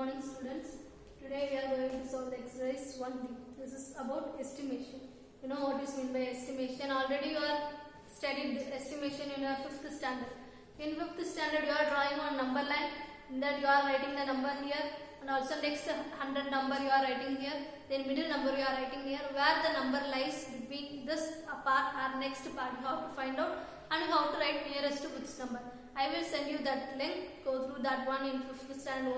morning students. Today we are going to solve the exercise 1D. This is about estimation. You know what is meant by estimation. Already you are studied estimation in your 5th standard. In 5th standard you are drawing on number line. In that you are writing the number here, and also next 100 number you are writing here. Then middle number you are writing here. Where the number lies between this part or next part you have to find out, and you have to write nearest to which number. I will send you that link. Go through that one in 5th standard.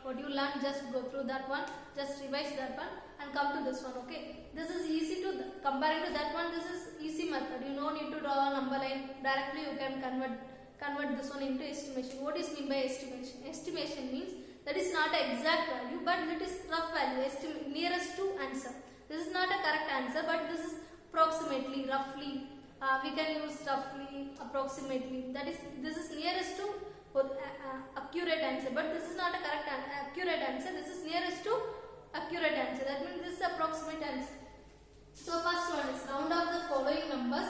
What you learn, just go through that one. Just revise that one and come to this one. Okay. This is easy to comparing to that one. This is easy method. You don't need to draw a number line. Directly you can convert this one into estimation. What is mean by estimation? Estimation means that is not an exact value, but it is rough value. Nearest to answer. This is not a correct answer, but this is approximately, roughly. We can use roughly, approximately. That is, this is nearest to accurate answer, but this is not a correct accurate answer. This is nearest to accurate answer. That means this is approximate answer. So first one is round off the following numbers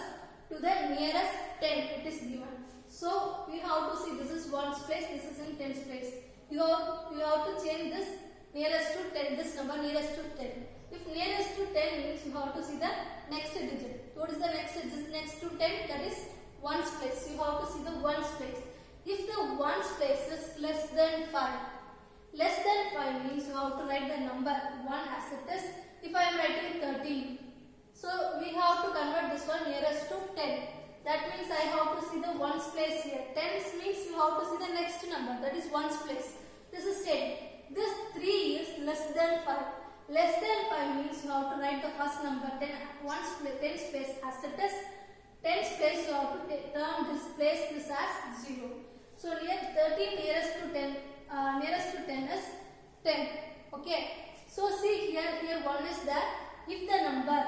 to the nearest 10. It is given. So we have to see this is ones place. This is in tens place. You have to change this nearest to 10. This number nearest to 10. If nearest to 10 means you have to see the next digit. What is the next digit next to 10? That is ones place. You have to see the ones place. If the ones place is less than 5. Less than 5 means you have to write the number 1 as it is. If I am writing 13. So we have to convert this one nearest to 10. That means I have to see the ones place here. Tens means you have to see the next number. That is ones place. This is 10. This 3 is less than 5. Less than 5 means you have to write the first number 10 tens place as it is. Tens place you have to turn this place this as 0. So here 13 nearest to 10 is 10. Okay. So see here one is that if the number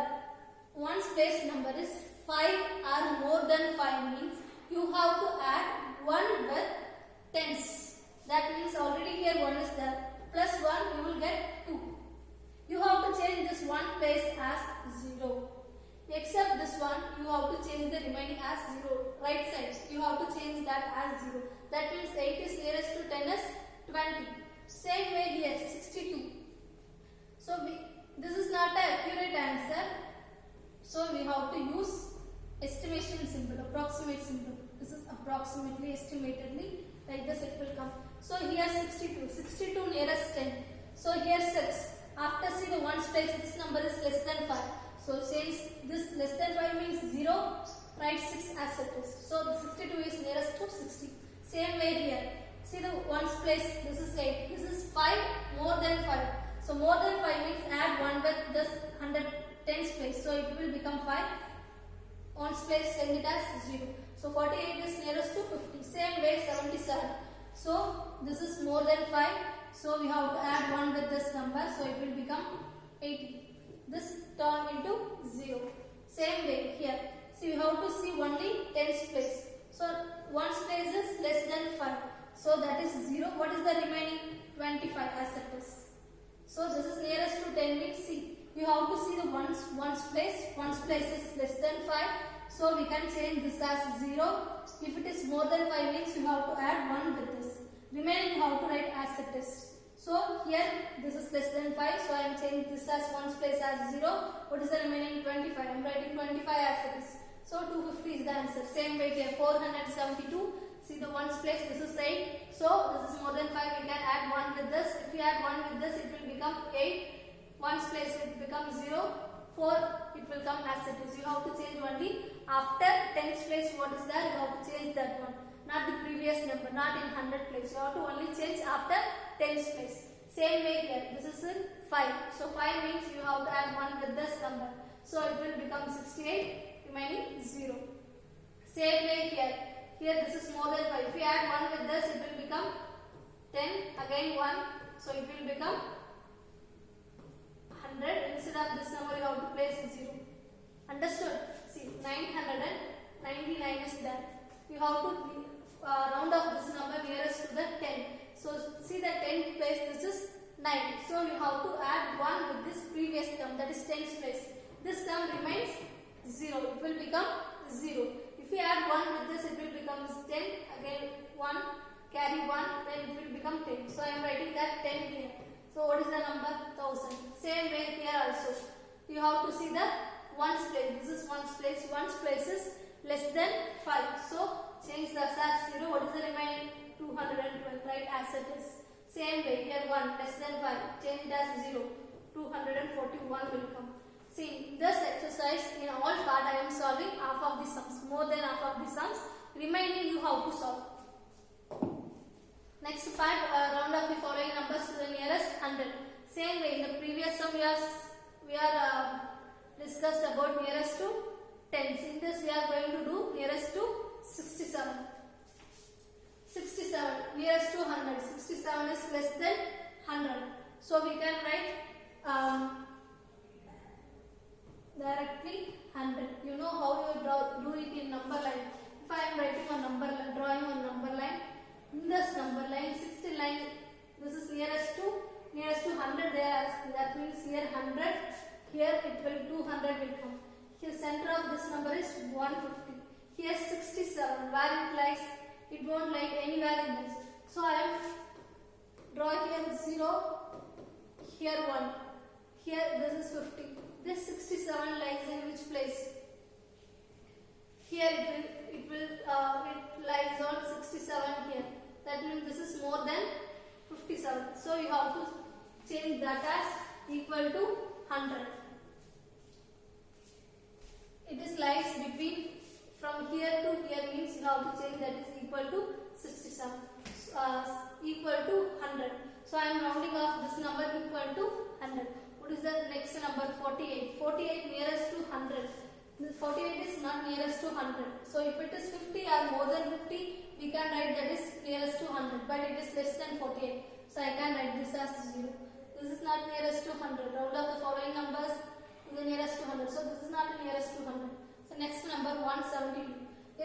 ones place number is 5 or more than 5 means you have to add 1 with tens. That means already here 1 is there. Plus 1 you will get 2. You have to change this one place as 0. Except this one, you have to change the remaining as 0. Right side, you have to change that as 0. That means 8 is nearest to 10 is 20. Same way here, 62. So this is not an accurate answer. So we have to use estimation symbol, approximate symbol. This is approximately, estimatedly, like this it will come. So here 62. 62 nearest 10. So here 6. After see the ones place, this number is less than 5. So since this less than 5 means 0, write 6 as it is. So the 62 is nearest to 60. Same way here. See the ones place, this is 8. This is 5 more than 5. So more than 5 means add 1 with this 100 tens place. So it will become 5. Ones place send it as 0. So 48 is nearest to 50. Same way 77. So this is more than 5. So we have to add 1 with this number. So it will become 80. This turn into 0. Same way here. See, we have to see only tens place. So ones place is less than 5. So that is 0. What is the remaining? 25 as it is. So this is nearest to 10 means see. You have to see the ones place. Ones place is less than 5. So we can change this as 0. If it is more than 5 means you have to add 1 with this. Remaining you have to write as it is. So here this is less than 5. So I am changing this as ones place as 0. What is the remaining? 25. I am writing 25 as it is. So 250 is the answer. Same way here 472. See the ones place. This is 8. So this is more than 5. We can add 1 with this. If you add 1 with this, it will become 8. Ones place it becomes 0. 4 it will come as it is. You have to change only after tens place what is there. You have to change that one. Not the previous number. Not in 100 place. You have to only change after tens place. Same way here. This is in 5. So 5 means you have to add 1 with this number. So it will become 68. Remaining 0. Same way here. Here this is more than 5. If you add 1 with this, it will become 10. Again 1. So it will become 100. Instead of this number, you have to place 0. Understood? See, 999 is there. You have to round off this number nearest to the 10. So see the 10th place, this is 9. So you have to add 1 with this previous term, that is 10th place. This term remains 0. It will become 0. If you add 1 with this, it will become 10. Again 1, carry 1, then it will become 10. So I am writing that 10 So what is the number? 1000. Same way here also. You have to see the ones place. This is ones place. Ones place is less than 5. So change the as 0. What is the remaining? 212. Right as it is. Same way here 1 less than 5. Change it as 0. 241 will come. See this exercise in all part I am solving half of the sums. More than half of the sums. Remaining you have to solve. Next part, round up the following numbers to the nearest 100. Same way in the previous sum we are discussed about nearest to 10. In this we are going to do nearest to 67. 67 nearest to 100. 67 is less than 100. So we can write directly 100. You know how you do it in number line. If I am writing a number line, drawing a number line, in this number line 69, this is nearest to 100 there, that means here 100, here it will 200 will come. Here center of this number is 150. Here 67, where it lies, it won't lie anywhere in this. So I am drawing here 0, here 1, here this is 50. This 67 lies in which place? Here it lies on 67 here. That means this is more than 57. So you have to change that as equal to 100. It is lies between from here to here means you have to change that is equal to 67. Equal to 100. So I am rounding off this number equal to 100. What is the next number? 48. 48 nearest to 100. 48 is not nearest to 100. So if it is 50 or more than 50, we can write that is nearest to 100. But it is less than 48. So I can write this as 0. This is not nearest to 100. Round up the following numbers to the nearest to 100. So this is not nearest to 100. So next number 172.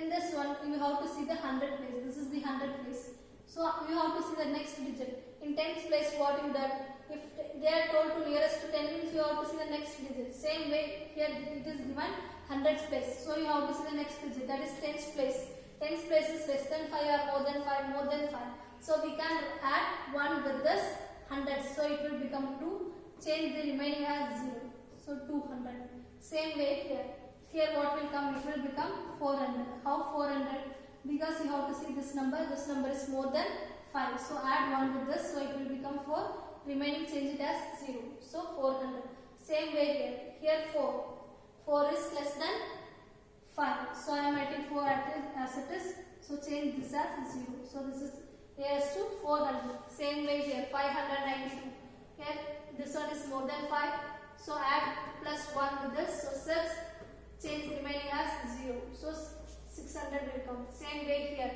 In this one, you have to see the 100 place. This is the 100 place. So you have to see the next digit. In tens place, what you done? If they are told to nearest to 10 means you have to see the next digit. Same way here it is given hundreds place. So you have to see the next digit, that is tens place. Tens place is less than 5 or more than 5, more than 5. So we can add 1 with this hundreds. So it will become 2. Change the remaining as 0. So 200. Same way here. Here what will come? It will become 400. How 400? Because you have to see this number. This number is more than 5. So add 1 with this. So it will become 4. Remaining change it as 0. So 400. Same way here. Here 4. 4 is less than 5. So I am writing 4 as it is. So change this as 0. So this is nearest to 400. Same way here. 592. Here this one is more than 5. So add plus 1 with this. So 6. Change remaining as 0. So 600 will come. Same way here.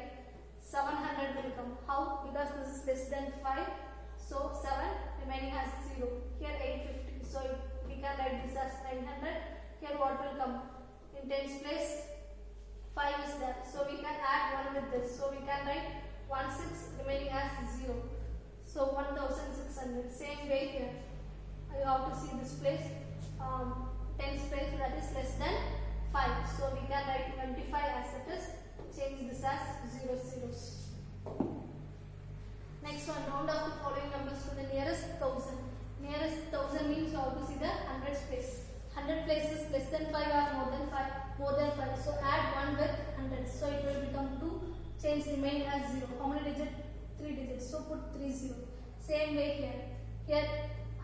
700 will come. How? Because this is less than 5. So 7 remaining as 0. Here 850. So we can write this as 900. Here what will come? In tens place 5 is there. So we can add 1 with this. So we can write 16 remaining as 0. So 1600. Same way here. You have to see this place. Tens place that is less than 5. So we can write 25 as it is. Change this as 0 zeros. Next one, round off the following numbers to the nearest 1000. Nearest 1000 means you have to see the hundreds place. 100 places less than 5 or more than 5. More than 5. So add 1 with hundreds. So it will become 2. Change remaining as 0. How many digits? 3 digits. So put 3 0. Same way here. Here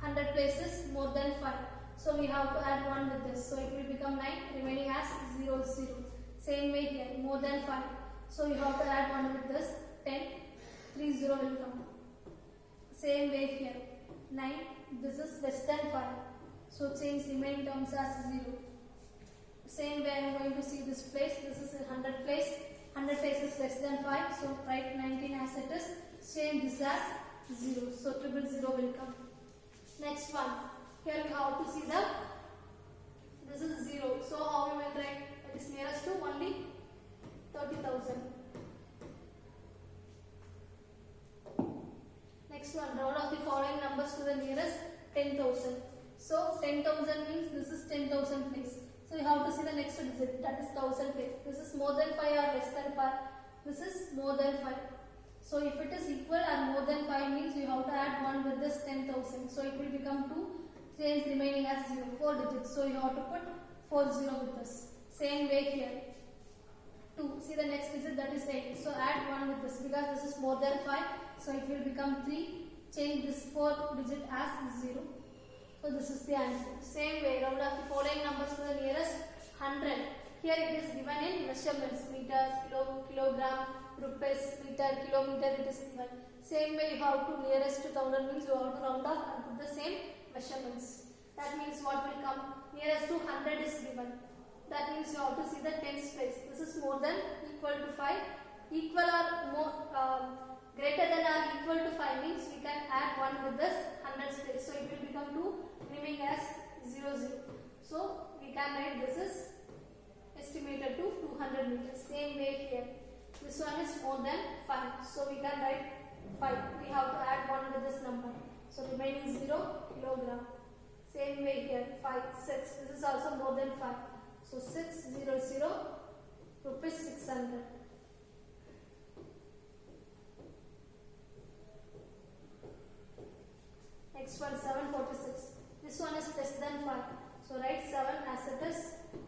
100 places more than 5. So we have to add 1 with this. So it will become 9. Remaining as 0 0. Same way here. More than 5. So you have to add 1 with this. 10. 3 0 will come. Same way here. 9. This is less than 5. So change remaining terms as 0. Same way I am going to see this place. This is a 100 place. 100 place is less than 5. So write 19 as it is. Change this as 0. So 000 will come. Next one. Here we have to see the. This is 0. So how we will write? It is nearest to only 30,000. Next one. Round off the following numbers to the nearest 10,000. So 10,000 means this is 10,000 place. So you have to see the next digit, that is 1000 place. This is more than 5 or less than 5. This is more than 5. So if it is equal or more than 5 means you have to add 1 with this 10,000. 10,000. So it will become 2. Change remaining as 0. 4 digits. So you have to put 40 with this. Same way here. 2. See the next digit, that is 8. So add 1 with this because this is more than 5. So it will become 3. Change this 4th digit as 0. So this is the answer. Same way, round off the following numbers to the nearest 100. Here it is given in measurements. Meters, kilogram, rupees, meter, kilometer it is given. Same way you have to nearest to 1000 means you have to round off and put the same measurements. That means what will come? Nearest to 100 is given. That means you have to see the tens place. This is more than equal to 5. Equal or more greater than or equal to 5 means we can add 1 with this 100's place. So it will become 2 remaining as 0, 0. So we can write this is estimated to 200 meters. Same way here. This one is more than 5. So we can write 5. We have to add 1 with this number. So remaining 0 kilogram. Same way here. 5, 6. This is also more than 5. So 600 rupees 600. Next one 746. This one is less than 5. So write 7 as it is.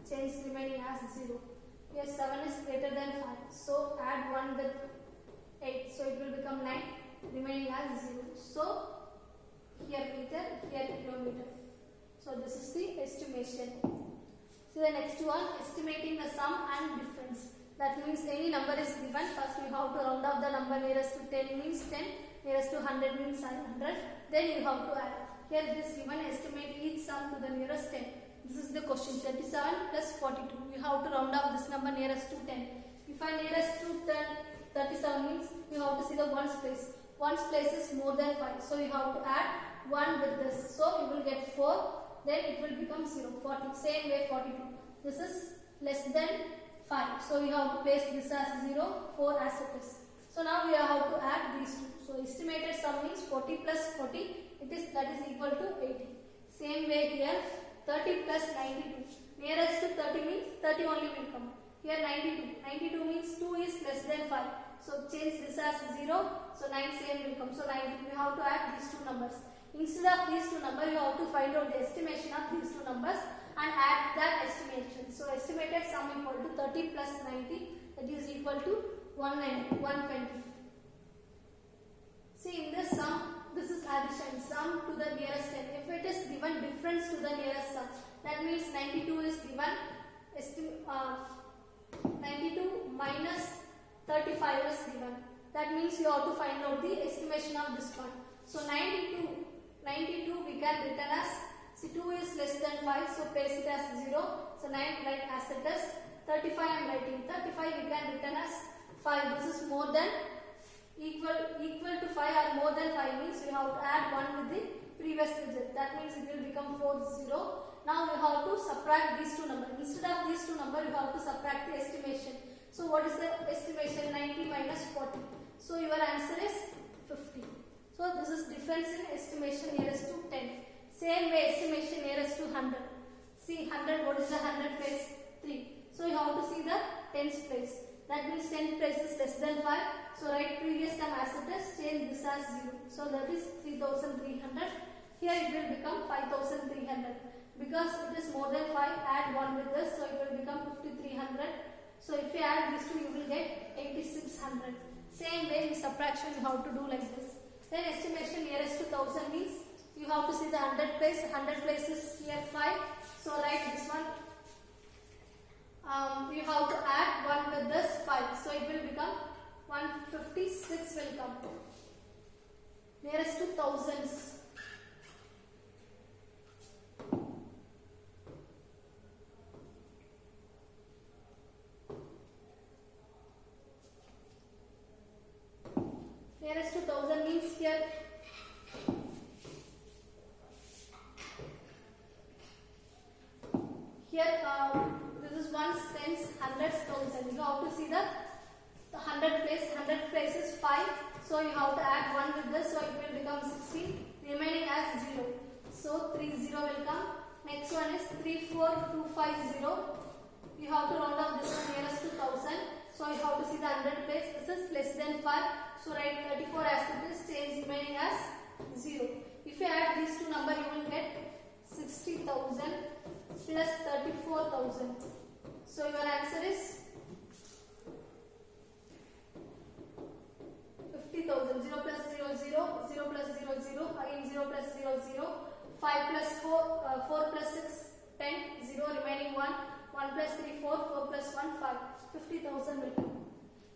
Change remaining as 0. Here 7 is greater than 5. So add 1 with 8. So it will become 9 remaining as 0. So here meter, here kilometer. So this is the estimation. So the next one, estimating the sum and difference. That means any number is given. First we have to round off the number nearest to 10 means 10, nearest to 100 means 100. Then you have to add. Here it is given, estimate each sum to the nearest 10. This is the question, 37 plus 42. You have to round off this number nearest to 10. If I nearest to 37 means you have to see the ones place. Ones place is more than 5. So you have to add 1 with this. So you will get 4. Then it will become 0. 40. Same way 42. This is less than 5. So you have to place this as 0, 4 as it is. So now we have to add these two. So estimated sum means 40 plus 40. That is equal to 80. Same way here 30 plus 92. Nearest to 30 means 30 only will come. Here 92. 92 means 2 is less than 5. So change this as 0. So 9 same will come. So 90. We have to add these two numbers. Instead of these two numbers, you have to find out the estimation of these two numbers and add that estimation. So estimated sum equal to 30 plus 90, that is equal to 190, 120. See, in this sum, this is addition, sum to the nearest 10. If it is given difference to the nearest sum, that means 92 is given, 92 minus 35 is given. That means you have to find out the estimation of this one. So 92 we can written as, see 2 is less than 5, so place it as 0. So 9 write as it is. 35 I am writing. 35 we can written as 5. This is more than equal to 5 or more than 5 means we have to add 1 with the previous digit. That means it will become 40. Now we have to subtract these two numbers. Instead of these two numbers, you have to subtract the estimation. So what is the estimation? 90 minus 40. So your answer is 50. So this is difference in estimation nearest to 10. Same way estimation nearest to 100. See 100, what is the 100 place? 3. So you have to see the tens place. That means 10 place is less than 5. So write previous term as it is, change this as 0. So that is 3300. Here it will become 5300. Because it is more than 5, add 1 with this, so it will become 5300. So if you add these two, you will get 8600. Same way in subtraction you have to do like this. Then estimation nearest to 1000 means you have to see the 100 place. 100 place is here 5. So write this one. You have to add 1 with this 5. So it will become 156 will come. Nearest to thousands. Nearest to 1000 means here this is ones, tens, hundreds, thousand. You have to see the 100 place. 100 place is 5. So you have to add 1 with this. So it will become 16. Remaining as 0. So 30 will come. Next one is 34250. You have to round off this one nearest to 1000. So you have to see the 100 place. This is less than 5. So write 34 as it is. Change remaining as 0. If you add 54,000. So your answer is 50,000. 0 plus 0, 0. 0 plus 0, 0. Again 0 plus 0, 0. 5 plus 4, 4 plus 6, 10. 0 remaining 1. 1 plus 3, 4. 4 plus 1, 5. 50,000 will come.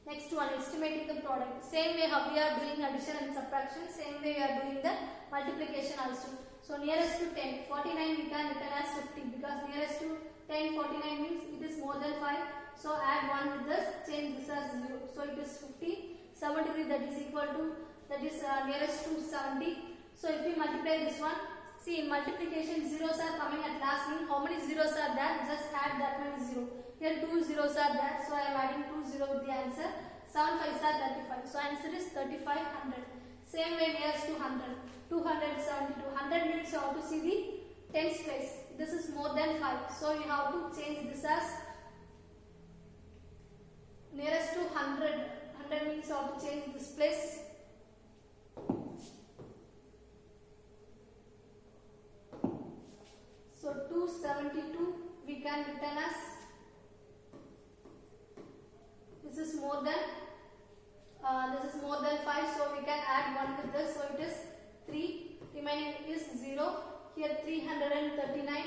Next one, estimating the product. Same way how we are doing addition and subtraction, same way we are doing the multiplication also. So nearest to 10, 49 we can written as 50 because nearest to 10, 49 means it is more than 5. So add 1 with this, change this as 0. So it is 50. 73 that is equal to, that is nearest to 70. So if we multiply this one, see in multiplication zeros are coming at last mean how many zeros are there, just add that many 0. Here 2 zeros are there, so I am adding 2 0 with the answer. 7 5s are 35. So answer is 3500. Same way nearest to 100. 272. 100 means you have to see the tens place. This is more than 5. So you have to change this as nearest to 100. 100 means you have to change this place. So 272 we can written as, this is more than 5, so we can add 1 with this, so it is 3, remaining is 0. Here 339,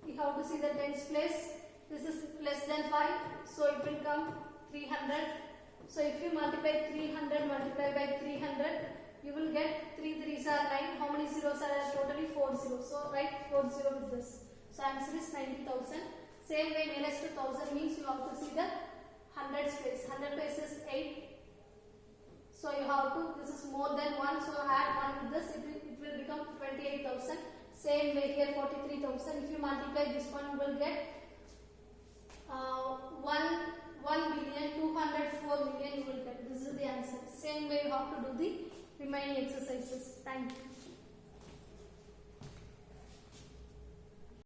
we have to see the tens place. This is less than 5, so it will come 300. So if you multiply 300 multiply by 300, you will get 3 3s are 9. How many zeros are there? Totally 4 zeros. So write 4 0 with this. So answer is 90,000. Same way nearest to 1000 means you have to see the 100 place. 100 place is 8. So you have to, this is more than 1, so add 1 with this, it will become 28,000. Same way here 43,000. If you multiply this one, you will get 1,204,000,000 you will get. This is the answer. Same way you have to do the remaining exercises. Thank you.